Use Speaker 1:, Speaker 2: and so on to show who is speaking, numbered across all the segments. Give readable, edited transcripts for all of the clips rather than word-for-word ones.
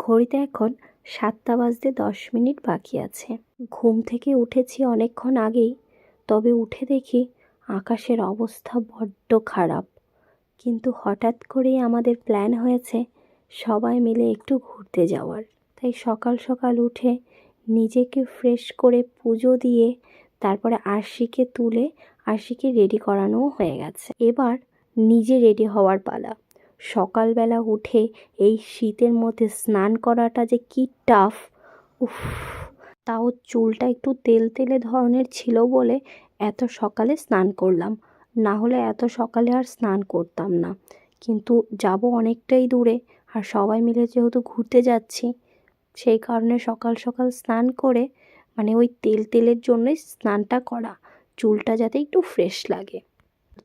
Speaker 1: ঘড়িতে এখন ৭টা বাজতে ১০ মিনিট বাকি আছে। ঘুম থেকে উঠেছি অনেকক্ষণ আগেই, তবে উঠে দেখি আকাশের অবস্থা বড্ড খারাপ। কিন্তু হঠাৎ করেই আমাদের প্ল্যান হয়েছে সবাই মিলে একটু ঘুরতে যাওয়ার। তাই সকাল সকাল উঠে নিজেকে ফ্রেশ করে পুজো দিয়ে তারপরে আরশিকে তুলে আরশিকে রেডি করানোও হয়ে গেছে। এবার নিজে রেডি হওয়ার পালা। সকালবেলা উঠে এই শীতের মধ্যে স্নান করাটা যে কি টাফ, উফ! তাও চুলটা একটু তেলতেলে ধরনের ছিল বলে এত সকালে স্নান করলাম, না হলে এত সকালে আর স্নান করতাম না। কিন্তু যাব অনেকটাই দূরে, আর সবাই মিলে যেহেতু ঘুরতে যাচ্ছি, সেই কারণে সকাল সকাল স্নান করে, মানে ওই তেলের জন্যই স্নানটা করা, চুলটা যাতে একটু ফ্রেশ লাগে।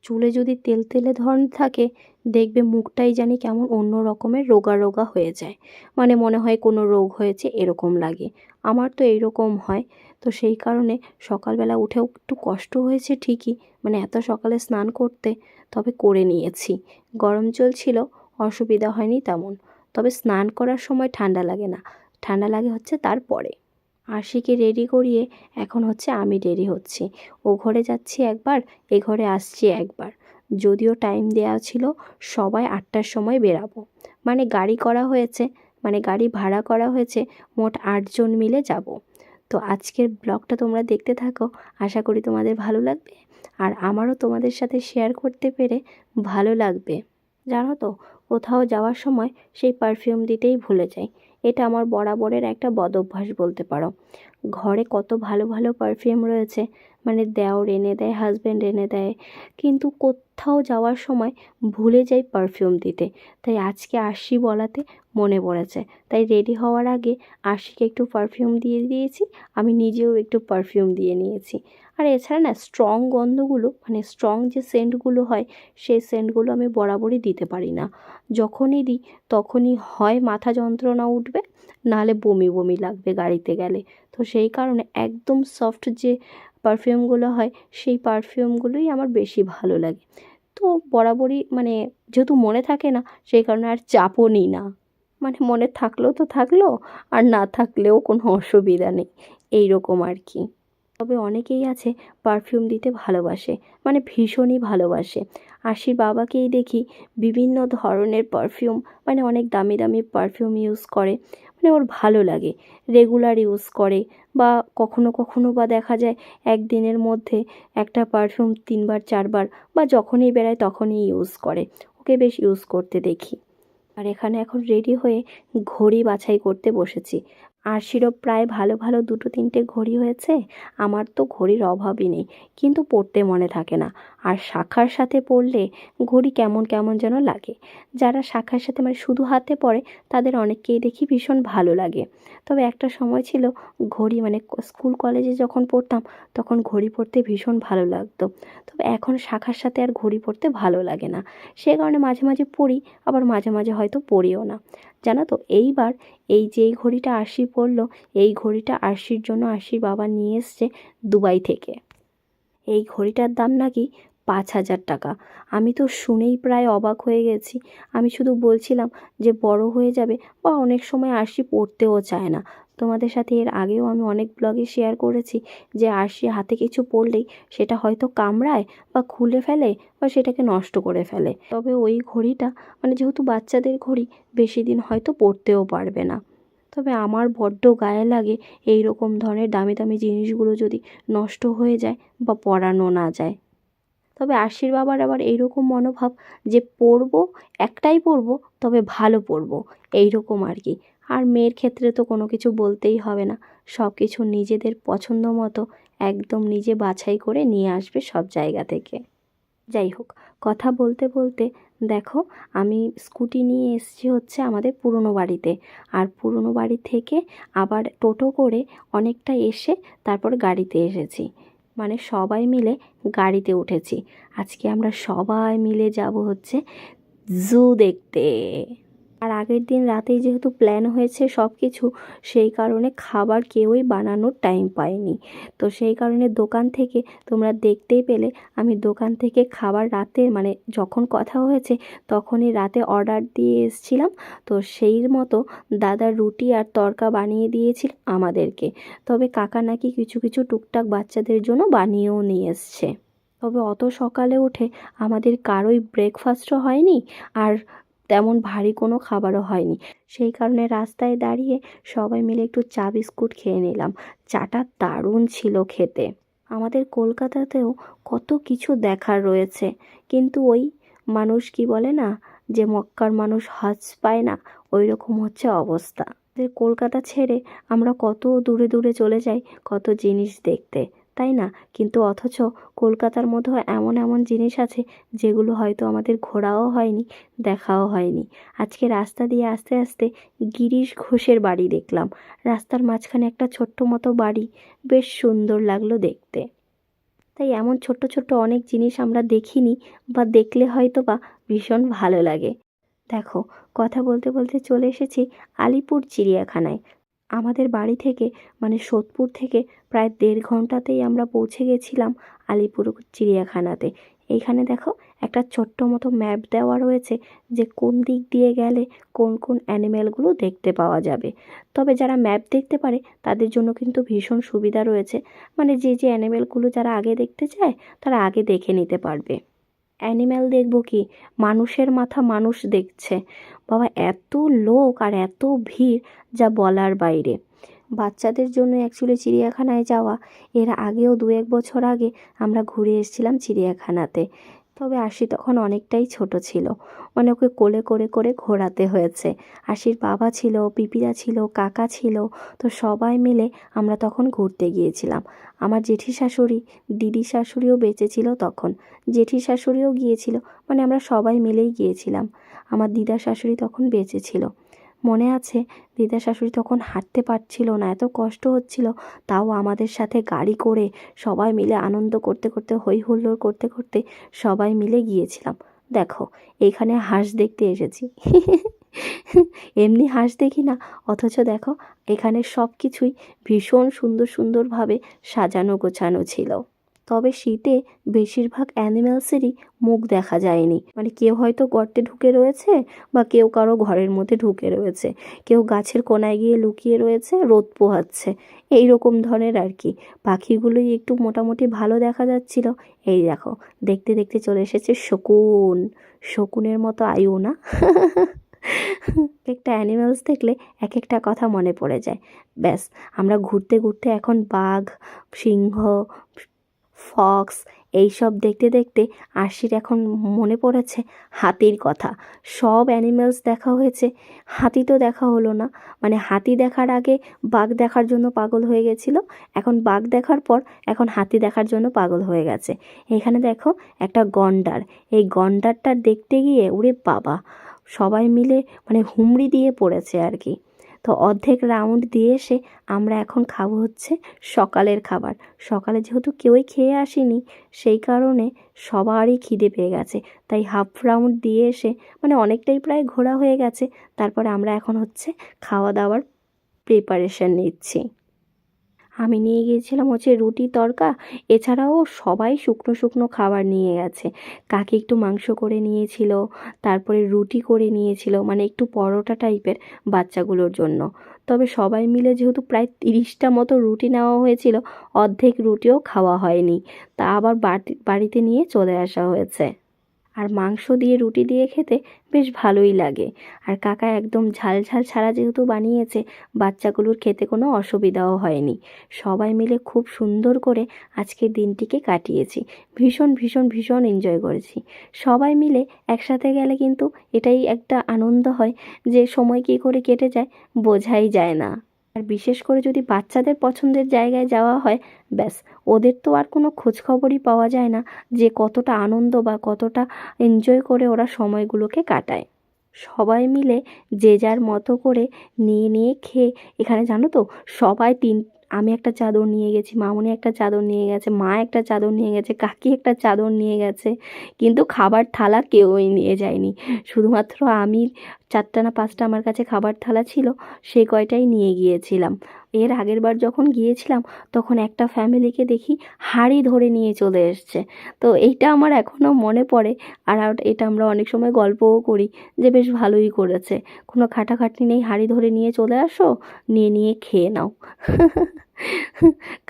Speaker 1: চুলে যদি তেলে ধরন থাকে, দেখবে মুখটাই জানি কেমন অন্য রকমের রোগা রোগা হয়ে যায়, মানে মনে হয় কোনো রোগ হয়েছে এরকম লাগে। আমার তো এইরকম হয়। তো সেই কারণে সকালবেলা উঠেও একটু কষ্ট হয়েছে ঠিকই, মানে এত সকালে স্নান করতে, তবে করে নিয়েছি। গরম জল ছিল, অসুবিধা হয়নি তেমন। তবে স্নান করার সময় ঠান্ডা লাগে না, ঠান্ডা লাগে হচ্ছে তারপরে। আরশিকে রেডি করিয়ে এখন হচ্ছে আমি রেডি হচ্ছি। ও ঘরে যাচ্ছি একবার, এ ঘরে আসছি একবার। যদিও টাইম দেওয়া ছিল সবাই ৮টার সময় বেরাবো, মানে গাড়ি করা হয়েছে, মানে গাড়ি ভাড়া করা হয়েছে, মোট ৮ জন মিলে যাব। তো আজকের ব্লগটা তোমরা দেখতে থাকো, আশা করি তোমাদের ভালো লাগবে, আর আমারও তোমাদের সাথে শেয়ার করতে পেরে ভালো লাগবে। জানো তো, কোথাও যাওয়ার সময় সেই পারফিউম দিতেই ভুলে যাই। এটা আমার বরাবরের একটা বদঅভ্যাস বলতে পারো। ঘরে কত ভালো ভালো পারফিউম রয়েছে, মানে দেওর এনে দেয়, হাজব্যান্ড এনে দেয়, কিন্তু কোথাও যাওয়ার সময় ভুলে যাই পারফিউম দিতে। তাই আজকে আরশি বলাতে মনে পড়েছে, তাই রেডি হওয়ার আগে আরশিকে একটু পারফিউম দিয়ে দিয়েছি, আমি নিজেও একটু পারফিউম দিয়ে নিয়েছি। আর এছাড়া না, স্ট্রং গন্ধগুলো, মানে স্ট্রং যে সেন্টগুলো হয়, সেই সেন্টগুলো আমি বরাবরই দিতে পারি না। যখনই দিই তখনই হয় মাথা যন্ত্রণা উঠবে, নাহলে বমি বমি লাগবে গাড়িতে গেলে। তো সেই কারণে একদম সফট যে পারফিউমগুলো হয়, সেই পারফিউমগুলোই আমার বেশি ভালো লাগে। তো বরাবরই, মানে যেহেতু মনে থাকে না, সেই কারণে আর চাপও নিই না। মানে মনে থাকলেও তো থাকলো, আর না থাকলেও কোনো অসুবিধা নেই, এই রকম আর কি। তবে অনেকেই আছে পারফিউম দিতে ভালোবাসে, মানে ভীষণই ভালোবাসে। আশির বাবাকেই দেখি বিভিন্ন ধরনের পারফিউম, মানে অনেক দামি দামি পারফিউম ইউজ করে, মানে ওর ভালো লাগে, রেগুলার ইউজ করে। বা কখনো কখনো বা দেখা যায় একদিনের মধ্যে একটা পারফিউম 3বার 4বার, বা যখনই বেরায় তখনই ইউজ করে। ওকে বেশ ইউজ করতে দেখি। আর এখানে এখন রেডি হয়ে ঘড়ি বাছাই করতে বসেছি। আরশিরও প্রায় ভালো ভালো 2-3টে ঘড়ি হয়েছে, আমার তো ঘড়ির অভাবই নেই, কিন্তু পরতে মনে থাকে না। আর শাখার সাথে পরলে ঘড়ি কেমন কেমন যেন লাগে। যারা শাখার সাথে মানে শুধু হাতে পরে, তাদের অনেককেই দেখি ভীষণ ভালো লাগে। তবে একটা সময় ছিল ঘড়ি, মানে স্কুল কলেজে যখন পড়তাম তখন ঘড়ি পরতে ভীষণ ভালো লাগতো। তবে এখন শাখার সাথে আর ঘড়ি পরতে ভালো লাগে না, সে কারণে মাঝে মাঝে পরি, আবার মাঝে মাঝে হয়তো পরিও না। জানো তো, এইবার এই যে এই ঘড়িটা আরশি পরলো, এই ঘড়িটা আরশির জন্য আরশির বাবা নিয়ে এসছে দুবাই থেকে। এই ঘড়িটার দাম নাকি 5,000 টাকা। আমি তো শুনেই প্রায় অবাক হয়ে গেছি। আমি শুধু বলছিলাম যে বড় হয়ে যাবে, বা অনেক সময় আরশি পরতেও চায় না। তোমাদের সাথে এর আগেও আমি অনেক ব্লগে শেয়ার করেছি যে আরশি হাতে কিছু পরলেই সেটা হয়তো কামড়ায়, বা খুলে ফেলে, বা সেটাকে নষ্ট করে ফেলে। তবে ওই ঘড়িটা, মানে যেহেতু বাচ্চাদের ঘড়ি, বেশি দিন হয়তো পরতেও পারবে না। তবে আমার বড্ড গায়ে লাগে এই রকম ধরনের দামি দামি জিনিসগুলো যদি নষ্ট হয়ে যায় বা পরানো না যায়। তবে আরশির বাবার আবার এইরকম মনোভাব যে পরবো, একটাই পরবো, তবে ভালো পরবো, এইরকম আর কি। আর মেয়ের ক্ষেত্রে তো কোনো কিছু বলতেই হবে না, সব কিছু নিজেদের পছন্দ মতো একদম নিজে বাছাই করে নিয়ে আসবে সব জায়গা থেকে। যাই হোক, কথা বলতে বলতে দেখো, আমি স্কুটি নিয়ে এসেছি হচ্ছে আমাদের পুরনো বাড়িতে। আর পুরনো বাড়ি থেকে আবার টোটো করে অনেকটা এসে তারপর গাড়িতে এসেছি, মানে সবাই মিলে গাড়িতে উঠেছি। আজকে আমরা সবাই মিলে যাব হচ্ছে জু দেখতে। আর আগের দিন রাতেই যেহেতু প্ল্যান হয়েছে সব কিছু, সেই কারণে খাবার কেউই বানানোর টাইম পায়নি। তো সেই কারণে দোকান থেকে তোমরা দেখতেই পেলে আমি দোকান থেকে খাবার রাতে মানে যখন কথা হয়েছে তখনই রাতে অর্ডার দিয়ে এসেছিলাম। তো সেই মতো দাদা রুটি আর তড়কা বানিয়ে দিয়েছিল আমাদেরকে। তবে কাকা নাকি কিছু কিছু টুকটাক বাচ্চাদের জন্য বানিয়েও নিয়ে এসছে। তবে অত সকালে উঠে আমাদের কারোই ব্রেকফাস্টও হয়নি আর তেমন ভারী কোনো খাবারও হয়নি। সেই কারণে রাস্তায় দাঁড়িয়ে সবাই মিলে একটু চা বিস্কুট খেয়ে নিলাম। চাটা দারুণ ছিল খেতে। আমাদের কলকাতাতেও কত কিছু দেখার রয়েছে, কিন্তু ওই মানুষ কি বলে না যে মক্কার মানুষ হজ পায় না, ওই রকম হচ্ছে অবস্থা। কলকাতা ছেড়ে আমরা কত দূরে দূরে চলে যাই কত জিনিস দেখতে, তাই না? কিন্তু অথচ কলকাতার মধ্যেও এমন এমন জিনিস আছে যেগুলো হয়তো আমাদের ঘোরাও হয়নি, দেখাও হয়নি। আজকে রাস্তা দিয়ে আস্তে আস্তে গিরিশ ঘোষের বাড়ি দেখলাম। রাস্তার মাঝখানে একটা ছোট্ট মতো বাড়ি, বেশ সুন্দর লাগলো দেখতে। তাই এমন ছোট্ট ছোট্ট অনেক জিনিস আমরা দেখিনি, বা দেখলে হয়তো বা ভীষণ ভালো লাগে। দেখো, কথা বলতে বলতে চলে এসেছি আলিপুর চিড়িয়াখানায়। আমাদের বাড়ি থেকে মানে সোদপুর থেকে প্রায় 1.5 ঘন্টাতেই আমরা পৌঁছে গেছিলাম আলিপুর চিড়িয়াখানাতে। এইখানে দেখো একটা ছোট্ট মতো ম্যাপ দেওয়া রয়েছে যে কোন দিক দিয়ে গেলে কোন কোন অ্যানিম্যালগুলো দেখতে পাওয়া যাবে। তবে যারা ম্যাপ দেখতে পারে তাদের জন্য কিন্তু ভীষণ সুবিধা রয়েছে, মানে যে যে অ্যানিম্যালগুলো যারা আগে দেখতে চায় তারা আগে দেখে নিতে পারবে। অ্যানিম্যাল দেখবো কি, মানুষের মাথা মানুষ দেখছে বাবা, এত লোক আর এত ভিড় যা বলার বাইরে। বাচ্চাদের জন্য অ্যাকচুয়ালি চিড়িয়াখানায় যাওয়া, এর আগেও 2-1 বছর আগে আমরা ঘুরে এসেছিলাম চিড়িয়াখানাতে। তবে আশি তখন অনেকটাই ছোট ছিল, মানে ওকে কোলে করে করে ঘোরাতে হয়েছে। আশির বাবা ছিল, পিপিরা ছিল, কাকা ছিল, তো সবাই মিলে আমরা তখন ঘুরতে গিয়েছিলাম। আমার জেঠি শাশুড়ি, দিদি শাশুড়িও বেঁচে ছিল তখন, জেঠি শাশুড়িও গিয়েছিল, মানে আমরা সবাই মিলেই গিয়েছিলাম। আমার দিদা শাশুড়ি তখন বেঁচে ছিল। মনে আছে দিদা শাশুড়ি তখন হাঁটতে পারছিল না, এত কষ্ট হচ্ছিল, তাও আমাদের সাথে গাড়ি করে সবাই মিলে আনন্দ করতে করতে হই হুল্লোড় করতে করতে সবাই মিলে গিয়েছিলাম। দেখো, এইখানে হাঁস দেখতে এসেছি। এমনি হাঁস দেখি না, অথচ দেখো এখানে সব কিছুই ভীষণ সুন্দর সুন্দরভাবে সাজানো গোছানো ছিল। তবে শীতে বেশিরভাগ অ্যানিম্যালসেরই মুখ দেখা যায়নি, মানে কেউ হয়তো গর্তে ঢুকে রয়েছে, বা কেউ কারো ঘরের মধ্যে ঢুকে রয়েছে, কেউ গাছের কোনায় গিয়ে লুকিয়ে রয়েছে রোদ পোহাচ্ছে, এই রকম ধরনের আর কি। পাখিগুলোই একটু মোটামুটি ভালো দেখা যাচ্ছিল। এই দেখো, দেখতে দেখতে চলে এসেছে শকুন। শকুনের মতো আয়ু না? একটা অ্যানিমেলস দেখলে এক একটা কথা মনে পড়ে যায়। ব্যাস, আমরা ঘুরতে ঘুরতে এখন বাঘ, সিংহ, ফক্স এইসব দেখতে দেখতে আশির এখন মনে পড়েছে হাতির কথা। সব অ্যানিমেলস দেখা হয়েছে, হাতি তো দেখা হলো না। মানে হাতি দেখার আগে বাঘ দেখার জন্য পাগল হয়ে গেছিল, এখন বাঘ দেখার পর এখন হাতি দেখার জন্য পাগল হয়ে গেছে। এখানে দেখো একটা গন্ডার, এই গন্ডারটা দেখতে গিয়ে ওরে বাবা, সবাই মিলে মানে হুমড়ি দিয়ে পড়েছে আর কি। তো অর্ধেক রাউন্ড দিয়ে এসে আমরা এখন খাবো হচ্ছে সকালের খাবার। সকালে যেহেতু কেউই খেয়ে আসেনি, সেই কারণে সবারই খিদে পেয়ে গেছে, তাই হাফ রাউন্ড দিয়ে এসে মানে অনেকটাই প্রায় ঘোরা হয়ে গেছে। তারপরে আমরা এখন হচ্ছে খাওয়া দাওয়ার প্রিপারেশন নিচ্ছি। আমি নিয়ে গিয়েছিলাম হচ্ছে রুটি তড়কা, এছাড়াও সবাই শুকনো শুকনো খাবার নিয়ে গেছে। কাকি একটু মাংস করে নিয়েছিল, তারপরে রুটি করে নিয়েছিল, মানে একটু পরোটা টাইপের বাচ্চাগুলোর জন্য। তবে সবাই মিলে যেহেতু প্রায় 30টা মতো রুটি নেওয়া হয়েছিল, অর্ধেক রুটিও খাওয়া হয়নি, তা আবার বাড়িতে নিয়ে চলে আসা হয়েছে। আর মাংস দিয়ে রুটি দিয়ে খেতে বেশ ভালোই লাগে। আর কাকা একদম ঝাল ঝাল ছাড়া যেহেতু বানিয়েছে, বাচ্চাগুলোর খেতে কোনো অসুবিধাও হয়নি। সবাই মিলে খুব সুন্দর করে আজকের দিনটিকে কাটিয়েছি, ভীষণ ভীষণ ভীষণ এনজয় করেছি। সবাই মিলে একসাথে গেলে কিন্তু এটাই একটা আনন্দ হয় যে সময় কী করে কেটে যায় বোঝাই যায় না। আর বিশেষ করে যদি বাচ্চাদের পছন্দের জায়গায় যাওয়া হয়, ব্যাস, ওদের তো আর কোনো খোঁজখবরই পাওয়া যায় না যে কতটা আনন্দ বা কতটা এনজয় করে ওরা সময়গুলোকে কাটায়। সবাই মিলে যে যার মতো করে নিয়ে নিয়ে খেয়ে, এখানে জানো তো সবাই আমি একটা চাদর নিয়ে গেছি, মামুনি একটা চাদর নিয়ে গেছে, মা একটা চাদর নিয়ে গেছে, কাকি একটা চাদর নিয়ে গেছে, কিন্তু খাবার থালা কেউই নিয়ে যায়নি। শুধুমাত্র আমি 4টা না 5টা আমার কাছে খাবার থালা ছিল, সেই কয়টাই নিয়ে গিয়েছিলাম। এর আগের বার যখন গিয়েছিলাম তখন একটা ফ্যামিলিকে দেখি হাঁড়ি ধরে নিয়ে চলে এসছে। তো এইটা আমার এখনও মনে পড়ে, আর এটা আমরা অনেক সময় গল্পও করি যে বেশ ভালোই করেছে, কোনো খাটাখাটনি নেই, হাঁড়ি ধরে নিয়ে চলে আসো, নিয়ে নিয়ে খেয়ে নাও।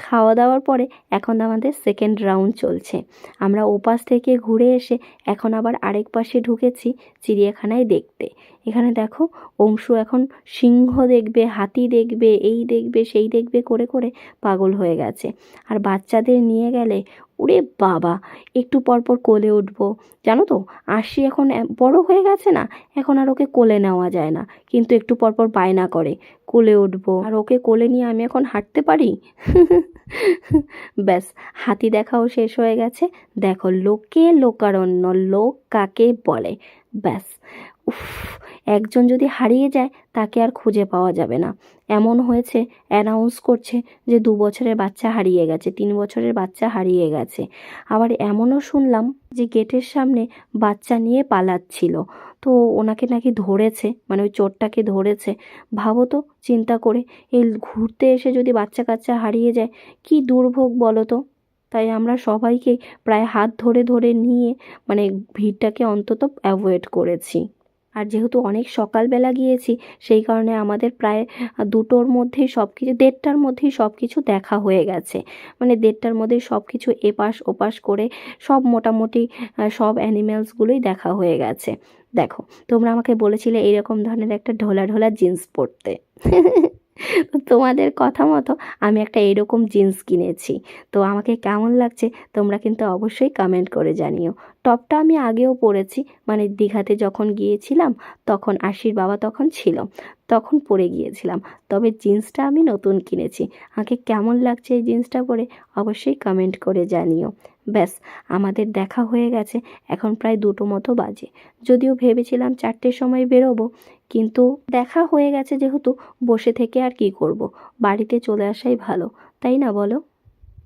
Speaker 1: খাওয়া দাওয়ার পরে এখন আমাদের সেকেন্ড রাউন্ড চলছে। আমরা ওপাশ থেকে ঘুরে এসে এখন আবার আরেক পাশে ঢুকেছি চিড়িয়াখানায় দেখতে। এখানে দেখো, অংশু এখন সিংহ দেখবে, হাতি দেখবে, এই দেখবে সেই দেখবে করে করে পাগল হয়ে গেছে। আর বাচ্চাদের নিয়ে গেলে ওরে বাবা, একটু পরপর কোলে উঠবো, জানো তো। আশি এখন বড় হয়ে গেছে না, এখন আর ওকে কোলে নেওয়া যায় না, কিন্তু একটু পরপর বায়না করে কোলে উঠবো, আর ওকে কোলে নিয়ে আমি এখন হাঁটতে পারি। ব্যাস, হাতি দেখাও শেষ হয়ে গেছে। দেখো, লোকে লোকারণ্য, লোক কাকে বলে। ব্যাস, উফ, একজন যদি হারিয়ে যায় তাকে আর খুঁজে পাওয়া যাবে না। এমন হয়েছে, অ্যানাউন্স করছে যে 2 বছরের বাচ্চা হারিয়ে গেছে, 3 বছরের বাচ্চা হারিয়ে গেছে। আবার এমনও শুনলাম যে গেটের সামনে বাচ্চা নিয়ে পালাচ্ছিল, তো ওনাকে নাকি ধরেছে, মানে ওই চোরটাকে ধরেছে। ভাবো তো, চিন্তা করে, এই ঘুরতে এসে যদি বাচ্চা কাচ্চা হারিয়ে যায়, কি দুর্ভোগ বলো তো। তাই আমরা সবাইকে প্রায় হাত ধরে ধরে নিয়ে মানে ভিড়টাকে অন্তত অ্যাভয়েড করেছি। আর যেহেতু অনেক সকালবেলা গিয়েছি, সেই কারণে আমাদের প্রায় 2টোর মধ্যেই সব কিছু, 1:30টার মধ্যেই সব কিছু দেখা হয়ে গেছে। মানে 1:30টার মধ্যেই সব কিছু এপাশ ওপাশ করে সব মোটামুটি সব অ্যানিম্যালসগুলোই দেখা হয়ে গেছে। দেখো, তোমরা আমাকে বলেছিলে এইরকম ধরনের একটা ঢোলা ঢোলা জিন্স পরতে। তো তোমাদের কথা মতো আমি একটা এরকম জিন্স কিনেছি। তো আমাকে কেমন লাগছে তোমরা কিন্তু অবশ্যই কমেন্ট করে জানিও। টপটা আমি আগেও পরেছি, মানে দীঘাতে যখন গিয়েছিলাম তখন আশির বাবা তখন ছিল, তখন পরে গিয়েছিলাম। তবে জিন্সটা আমি নতুন কিনেছি। আমাকে কেমন লাগছে এই জিন্সটা পরে অবশ্যই কমেন্ট করে জানিও। ব্যাস, আমাদের দেখা হয়ে গেছে, এখন প্রায় 2টো মতো বাজে। যদিও ভেবেছিলাম 4টের সময় বেরোবো, কিন্তু দেখা হয়ে গেছে যেহেতু, বসে থেকে আর কি করব, বাড়িতে চলে আসাই ভালো, তাই না বলো।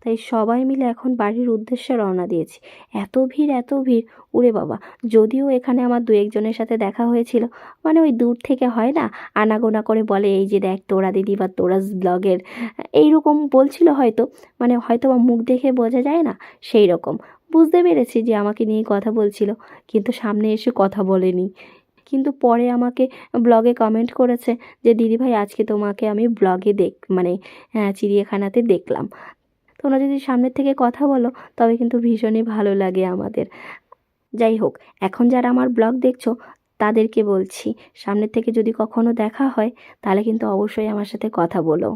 Speaker 1: তাই সবাই মিলে এখন বাড়ির উদ্দেশ্যে রওনা দিয়েছি। এত ভিড়, এত ভিড়, ওরে বাবা। যদিও এখানে আমার 2-1জনের সাথে দেখা হয়েছিল, মানে ওই দূর থেকে হয় না, আনাগোনা করে বলে এই যে দেখ তোরা দিদি বা তোরা ব্লগের, এইরকম বলছিল হয়তো, মানে হয়তো বা মুখ দেখে বোঝা যায় না, সেই রকম বুঝতে পেরেছি যে আমাকে নিয়ে কথা বলছিল, কিন্তু সামনে এসে কথা বলেনি। কিন্তু পরে আমাকে ব্লগে কমেন্ট করেছে যে দিদিভাই আজকে তোমাকে আমি ব্লগে মানে চিড়িয়াখানাতে দেখলাম। তোমরা যদি সামনের থেকে কথা বলো তবে কিন্তু ভীষণই ভালো লাগে আমাদের। যাই হোক, এখন যারা আমার ব্লগ দেখছো তাদেরকে বলছি, সামনের থেকে যদি কখনো দেখা হয় তাহলে কিন্তু অবশ্যই আমার সাথে কথা বলো,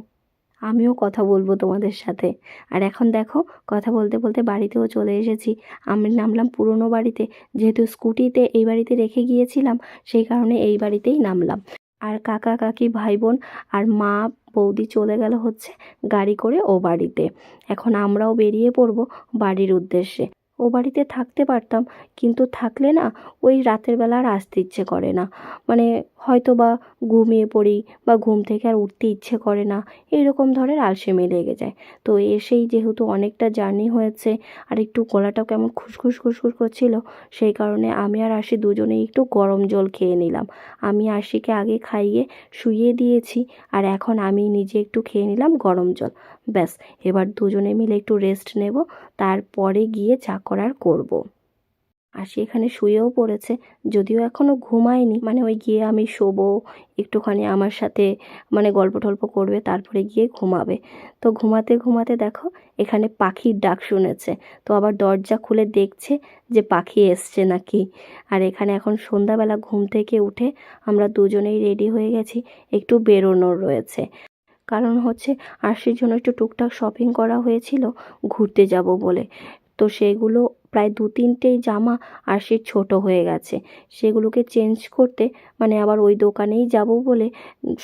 Speaker 1: আমিও কথা বলবো তোমাদের সাথে। আর এখন দেখো, কথা বলতে বলতে বাড়িতেও চলে এসেছি। আমি নামলাম পুরনো বাড়িতে, যেহেতু স্কুটিতে এই বাড়িতে রেখে গিয়েছিলাম, সেই কারণে এই বাড়িতেই নামলাম। আর কাকা কাকি ভাই বোন আর মা বৌদি চলে গেল হচ্ছে গাড়ি করে ও বাড়িতে। এখন আমরাও বেরিয়ে পড়বো বাড়ির উদ্দেশ্যে। ও বাড়িতে থাকতে পারতাম, কিন্তু থাকলে না ওই রাতের বেলা আর আসতে ইচ্ছে করে না, মানে হয়তো বা ঘুমিয়ে পড়ি বা ঘুম থেকে আর উঠতে ইচ্ছে করে না, এইরকম ধরনের আলসেমি লেগে যায়। তো এসেই যেহেতু অনেকটা জার্নি হয়েছে আর একটু গলাটাও কেমন খুসখুস খুসখুস করছিল, সেই কারণে আমি আর আশি দুজনেই একটু গরম জল খেয়ে নিলাম। আমি আশিকে আগে খাইয়ে শুইয়ে দিয়েছি, আর এখন আমি নিজে একটু খেয়ে নিলাম গরম জল। ব্যাস, এবার দুজনে মিলে একটু রেস্ট নেব, তারপরে গিয়ে যা করার করব। আশি এখানে শুয়েও পড়েছে, যদিও এখনও ঘুমায়নি, মানে ওই গিয়ে আমি শোবো, একটুখানি আমার সাথে মানে গল্প টল্প করবে, তারপরে গিয়ে ঘুমাবে। তো ঘুমাতে ঘুমাতে দেখো এখানে পাখির ডাক শুনেছে, তো আবার দরজা খুলে দেখছে যে পাখি এসছে নাকি। আর এখানে এখন সন্ধ্যাবেলা ঘুম থেকে উঠে আমরা দুজনেই রেডি হয়ে গেছি, একটু বেরোনোর রয়েছে। কারণ হচ্ছে আরশির জন্য একটু টুকটাক শপিং করা হয়েছিল ঘুরতে যাব বলে। তো সেগুলো প্রায় 2-3টেই জামা আরশির ছোট হয়ে গেছে, সেগুলোকে চেঞ্জ করতে মানে আবার ওই দোকানেই যাব বলে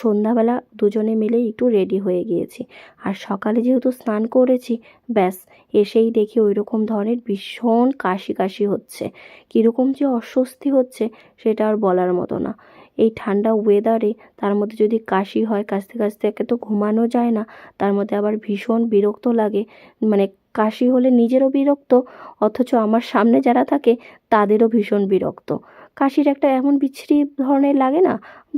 Speaker 1: সন্ধ্যাবেলা দুজনে মিলেই একটু রেডি হয়ে গিয়েছি। আর সকালে যেহেতু স্নান করেছি, ব্যাস এসেই দেখি ওই রকম ধরনের ভীষণ কাশি কাশি হচ্ছে। কীরকম যে অস্বস্তি হচ্ছে সেটা আর বলার মতো না। এই ঠান্ডা ওয়েদারে তার মধ্যে যদি কাশি হয়, কাশতে কাশতে একে তো ঘুমানো যায় না, তার মধ্যে আবার ভীষণ বিরক্ত লাগে। মানে কাশি হলে নিজেরও বিরক্ত, অথচ আমার সামনে যারা থাকে তাদেরও ভীষণ বিরক্ত। কাশির একটা এমন বিচ্ছিরি ধরনের লাগে না,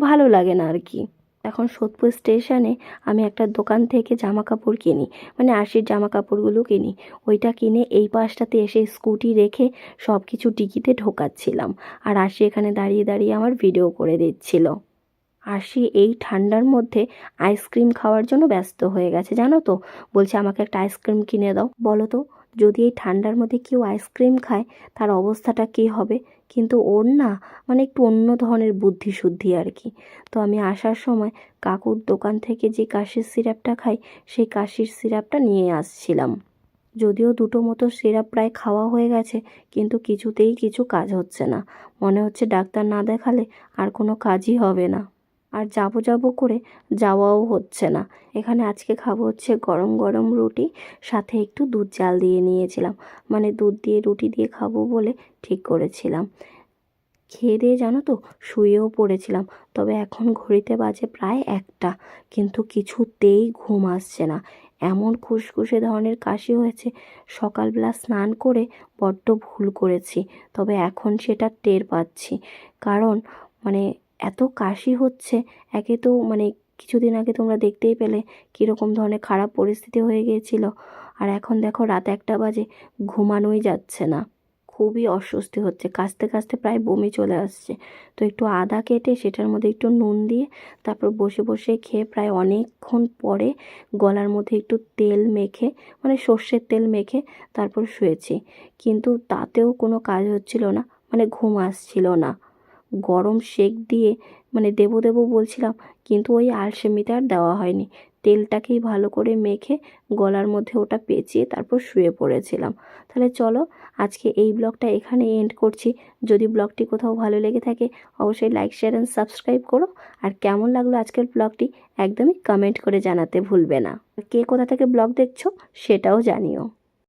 Speaker 1: ভালো লাগে না আর কি। এখন সোদপুর স্টেশনে আমি একটা দোকান থেকে জামা কাপড় কিনি, মানে আশির জামা কাপড়গুলো কিনি। ওইটা কিনে এই পাশটাতে এসে স্কুটি রেখে সব কিছু ডিকিতে ঢোকাচ্ছিলাম, আর আশি এখানে দাঁড়িয়ে দাঁড়িয়ে আমার ভিডিও করে দিচ্ছিল। আশি এই ঠান্ডার মধ্যে আইসক্রিম খাওয়ার জন্য ব্যস্ত হয়ে গেছে, জানো তো। বলছে আমাকে একটা আইসক্রিম কিনে দাও। বলো তো, যদি এই ঠান্ডার মধ্যে কেউ আইসক্রিম খায় তার অবস্থাটা কী হবে। কিন্তু ওর না, মানে একটু অন্য ধরনের বুদ্ধি শুদ্ধি আর কি। তো আমি আসার সময় কাকুর দোকান থেকে যে কাশির সিরাপটা খাই, সেই কাশির সিরাপটা নিয়ে আসছিলাম। যদিও দুটো মতো সিরাপ প্রায় খাওয়া হয়ে গেছে, কিন্তু কিছুতেই কিছু কাজ হচ্ছে না। মনে হচ্ছে ডাক্তার না দেখালে আর কোনো কাজই হবে না। আর যাবো যাবো করে যাওয়াও হচ্ছে না। এখানে আজকে খাবো হচ্ছে গরম গরম রুটি, সাথে একটু দুধ জাল দিয়ে নিয়েছিলাম, মানে দুধ দিয়ে রুটি দিয়ে খাবো বলে ঠিক করেছিলাম। খেয়ে দিয়ে জানো তো শুয়েও পড়েছিলাম। তবে এখন ঘড়িতে বাজে প্রায় 1টা, কিন্তু কিছুতেই ঘুম আসছে না। এমন খুসখুসে ধরনের কাশি হয়েছে, সকালবেলা স্নান করে বড্ড ভুল করেছি। তবে এখন সেটা টের পাচ্ছি, কারণ মানে এত কাশি হচ্ছে। একে তো মানে কিছুদিন আগে তোমরা দেখতেই পেলে কীরকম ধরনের খারাপ পরিস্থিতি হয়ে গিয়েছিল, আর এখন দেখো রাত 1টা বাজে, ঘুমানোই যাচ্ছে না। খুবই অস্বস্তি হচ্ছে, কাশতে কাশতে প্রায় বমি চলে আসছে। তো একটু আদা কেটে সেটার মধ্যে একটু নুন দিয়ে তারপর বসে বসে খেয়ে প্রায় অনেকক্ষণ পরে গলার মধ্যে একটু তেল মেখে, মানে সর্ষের তেল মেখে তারপর শুয়েছি। কিন্তু তাতেও কোনো কাজ হচ্ছিল না, মানে ঘুম আসছিল না। গরম সেঁক দিয়ে মানে দেবো দেবো বলছিলাম, কিন্তু ওই আলসেমিতে আর দেওয়া হয়নি। তেলটাকেই ভালো করে মেখে গলার মধ্যে ওটা পেঁচিয়ে তারপর শুয়ে পড়েছিলাম। তাহলে চলো, আজকে এই ব্লগটা এখানে এন্ড করছি। যদি ব্লগটি কোথাও ভালো লেগে থাকে অবশ্যই লাইক, শেয়ার অ্যান্ড সাবস্ক্রাইব করো। আর কেমন লাগলো আজকের ব্লগটি একদমই কমেন্ট করে জানাতে ভুলবে না। কে কোথা থেকে ব্লগ দেখছো সেটাও জানিও।